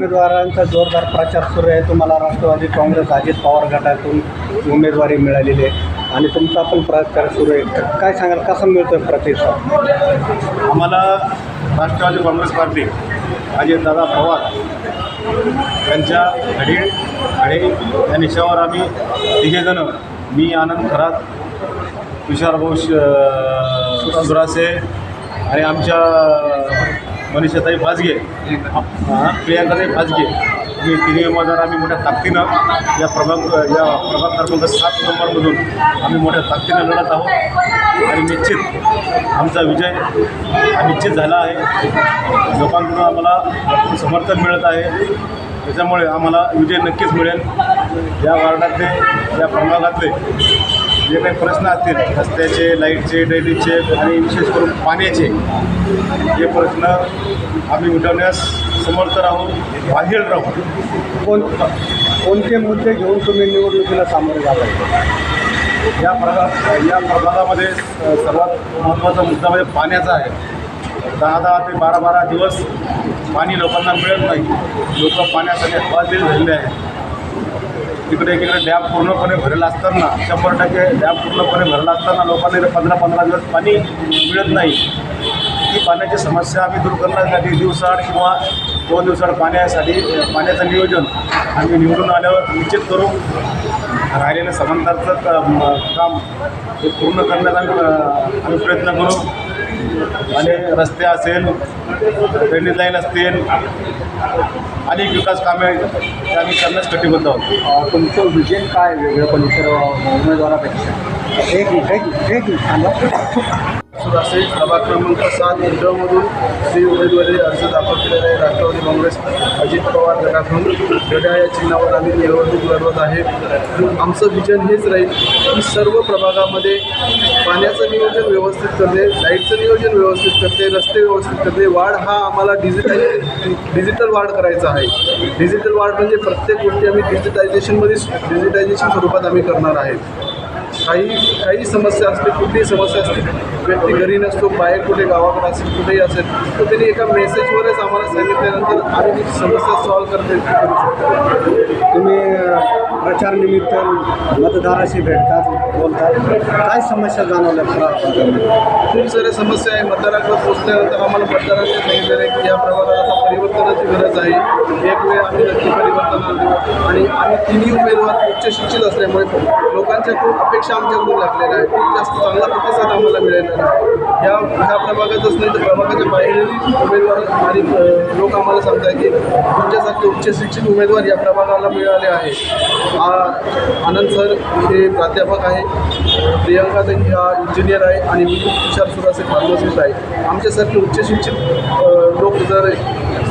उमेदवारांचा जोरदार प्रचार सुरू आहे. तुम्हाला राष्ट्रवादी काँग्रेस अजित पवार गटातून उमेदवारी मिळालेली आहे आणि तुमचा पण प्रचार सुरू आहे. काय सांगाल, कसा मिळतोय प्रतिसाद? आम्हाला राष्ट्रवादी काँग्रेस पार्टी अजितदादा पवार यांच्या घडे या निशावर आम्ही तिघेजणं, मी आनंद खरात, तुषार घोष सुरासे आणि आमच्या मनीषाताई फाजगे, प्रियांकाताई फाजगे, मी तिन्ही उमेदवार आम्ही मोठ्या ताकदीनं या प्रभाग क्रमांक 7 नंबरमधून आम्ही मोठ्या ताकदीनं लढत आहोत आणि निश्चित आमचा विजय हा निश्चित झाला आहे. लोकांकडून आम्हाला भरपूर समर्थन मिळत आहे, त्याच्यामुळे आम्हाला विजय नक्कीच मिळेल. या वार्डातले, या प्रभागातले जे काही प्रश्न असतील, रस्त्याचे, लाईटचे, ड्रेनेजचे आणि विशेष करून पाण्याचे, हे प्रश्न आम्ही मिटवण्यास समर्थ राहू, बाहेर राहू. कोणते मुद्दे घेऊन तुम्ही निवडणुकीला सामोरे जात आहे? या प्रभागामध्ये सर्वात महत्त्वाचा मुद्दा म्हणजे पाण्याचा आहे. 10 ते 12 दिवस पाणी लोकांना मिळत नाही. लोक पाण्यासाठी हवालदिल झालेले आहेत. तिकडे एकीकडे डॅम पूर्णपणे भरलेला असताना, 100% डॅम पूर्णपणे भरला असताना लोकांना 15 दिवस पाणी मिळत नाही. ही पाण्याची समस्या आम्ही दूर करण्यासाठी दिवसाआड किंवा 2 दिवसाआड पाण्याचं नियोजन आम्ही निवडून आल्यावर निश्चित करू. राहिलेलं समांतरचं काम हे पूर्ण करण्याचा आम्ही प्रयत्न करू. आणि रस्ते असेल, ड्रेनेज लाईन असतील, अनेक विकास कामे ते आम्ही करण्यास कटिबद्ध आहोत. तुमचं विजन काय वेगळं पण इतर उमेदवारापेक्षा? एक सुरासे प्रभाग क्रमांक 7 इंदोरमधून श्री उमेदवारी अर्ज दाखल केलेला आहे. राष्ट्रवादी काँग्रेस अजित पवार गटातून घड्याळ या चिन्हावर आम्ही निवडणूक लढवत आहे. आमचं विजन हेच राहील की सर्व प्रभागामध्ये पाण्याचं नियोजन व्यवस्थित करणे, लाईटचं नियोजन व्यवस्थित करणे, रस्ते व्यवस्थित करणे, वाढ हा आम्हाला डिजिटल वाढ करायचा आहे. डिजिटल वाढ म्हणजे प्रत्येक गोष्टी आम्ही डिजिटायझेशन स्वरूपात आम्ही करणार आहे. काही समस्या असते, कुठलीही समस्या असते, व्यक्ती घरी नसतो, बाहेर कुठे गावाकडे असेल, कुठेही असेल, तर त्यांनी एका मेसेजवरच आम्हाला सांगितल्यानंतर आम्ही ती समस्या सॉल्व्ह करू शकतो. तुम्ही प्रचारनिमित्त मतदाराशी भेटतात, बोलतात, काय समस्या जाणवल्या? खूप साऱ्या समस्या आहे. मतदाराकडे पोचल्यानंतर आम्हाला मतदारांनी सांगितलेलं आहे की या प्रभागात आता परिवर्तनाची गरज आहे. एक वेळ आम्ही नक्की परिवर्तन देऊ आणि आम्ही तिन्ही उमेदवार उच्च शिक्षित असल्यामुळे लोकांच्या खूप अपेक्षा आमच्याकडून लागलेल्या आहेत. खूप जास्त चांगला प्रतिसाद आम्हाला मिळालेला आहे. ह्या प्रभागातच नाही तर प्रभागाच्या बाहेरील उमेदवार आणि लोक आम्हाला सांगतात की तुमच्यासारखे उच्च शिक्षित उमेदवार या प्रभागाला मिळाले आहे. आनंद सर हे प्राध्यापक आहे, प्रियांका हा इंजिनियर आहे आणि मी तुषार सुरासे फार्मसिस्ट आहे. आमच्यासारखे उच्च शिक्षित लोक जर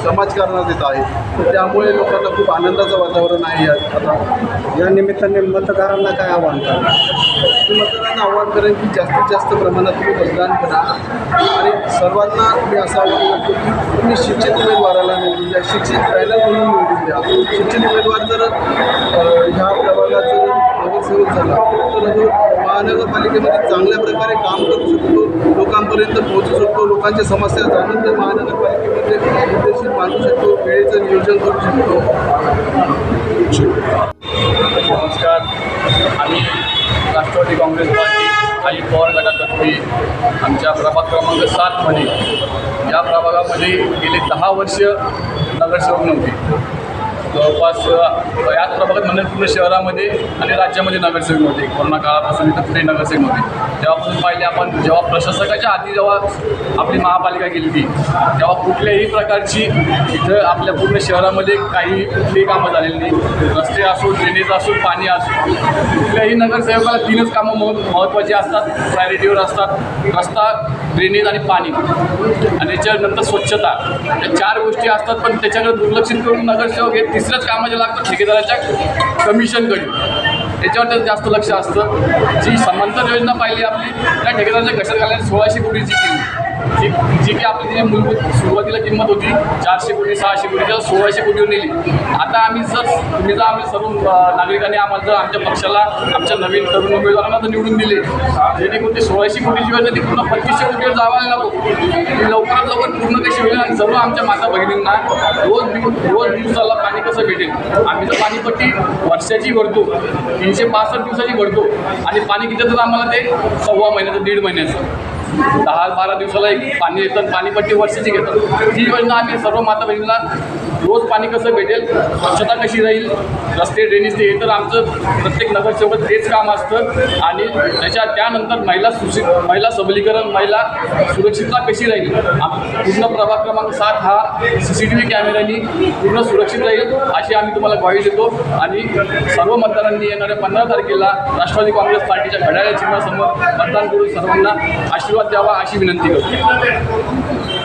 समाजकारणात येत आहे तर त्यामुळे लोकांना खूप आनंदाचं वातावरण आहे. आता या निमित्ताने मतदारांना काय आव्हान करा? मी मतदारांना आव्हान करेन की जास्तीत जास्त प्रमाणात तुम्ही मतदान करा आणि सर्वांना मी असं आव्हान करतो की तुम्ही शिक्षित उमेदवाराला निवडून द्या, शिक्षित पॅनल म्हणून निवडून द्या. शिक्षित उमेदवार जर ह्या प्रभागाचा जर नगरसेवक झाला तर जो महानगरपालिकेमध्ये चांगल्या प्रकारे काम करू शकतो, लोकांपर्यंत पोहोचू शकतो, लोकांच्या समस्या जाणून ते महानगरपालिकेमध्ये उद्देशित मांडू शकतो, वेळेचं नियोजन करू शकतो. नमस्कार. आम्ही राष्ट्रवादी काँग्रेस पार्टी अजित पवार गटातर्फे आमच्या प्रभाग क्रमांक 7मध्ये या प्रभागामध्ये गेली 10 वर्ष नगरसेवक नव्हते. जवळपास याच प्रभागात म्हणजे पूर्ण शहरामध्ये आणि राज्यामध्ये नगरसेवक नव्हते. कोरोना काळापासून इथं कुठेही नगरसेवक नव्हते. तेव्हापासून पाहिले आपण, जेव्हा प्रशासकाच्या आधी जेव्हा आपली महापालिका गेली होती तेव्हा कुठल्याही प्रकारची इथं आपल्या पूर्ण शहरामध्ये कुठलीही कामं झालेली नाही. रस्ते असो, ड्रेनेज असो, पाणी असो, कुठल्याही नगरसेवकाला 3च कामं महत्त्वाची असतात, प्रायोरिटीवर असतात: रस्ता, ड्रेनेज आणि पाणी. आणि त्याच्यानंतर स्वच्छता. या 4 गोष्टी असतात, पण त्याच्याकडे दुर्लक्षित करून नगरसेवक हे 3ऱ्याच कामाचे लागतं ठेकेदाराच्या कमिशनकडे. त्याच्यावर त्याचं जास्त लक्ष असतं. जी समांतर योजना पाहिली आपली, त्या ठेकेदाराच्या घशात घालण्यात 1600 कोटीची किंमत, जी की आपली जी मूलभूत सुरुवातीला किंमत होती 400 कोटी 600 कोटी, त्याला 1600 कोटीवर नेली. आता आम्ही जर आम्ही सर्व नागरिकांनी आम्हाला जर आमच्या पक्षाला, आमच्या नवीन तरुण उमेदवारांना जर निवडून दिले, जेणेकरून ते 1600 कोटीची योजना ती पूर्ण 2500 कोटीवर जावायला नको. ती लवकरात लवकर पूर्ण कशी होईल आणि सर्व आमच्या माता भगिनींना रोज दिवसाला पाणी कसं भेटेल. आम्ही तर पाणीपट्टी वर्षाची भरतो, 365 दिवसाची भरतो आणि पाणी किती तर आम्हाला ते 1.25 महिन्याचं 1.5 महिन्याचं 10-12 दिवसाला एक पाणी येतं. पाणीपट्टी वर्षाची घेतात. ही योजना आम्ही सर्व माता बहिणीला रोज पाणी कसं भेटेल, स्वच्छता कशी राहील, रस्ते ड्रेनेज ते हे तर आमचं प्रत्येक नगरसेवक तेच काम असतं. आणि त्यानंतर महिला सबलीकरण, महिला सुरक्षितता कशी राहील. पूर्ण प्रभाग क्रमांक 7 हा CCTV कॅमेऱ्यांनी पूर्ण सुरक्षित राहील अशी आम्ही तुम्हाला ग्वाही देतो. आणि सर्व मतदारांनी येणाऱ्या 15 तारखेला राष्ट्रवादी काँग्रेस पार्टीच्या घड्याळ्या चिन्हासमोर मतदान करून सर्वांना आशीर्वाद द्यावा अशी विनंती करतो.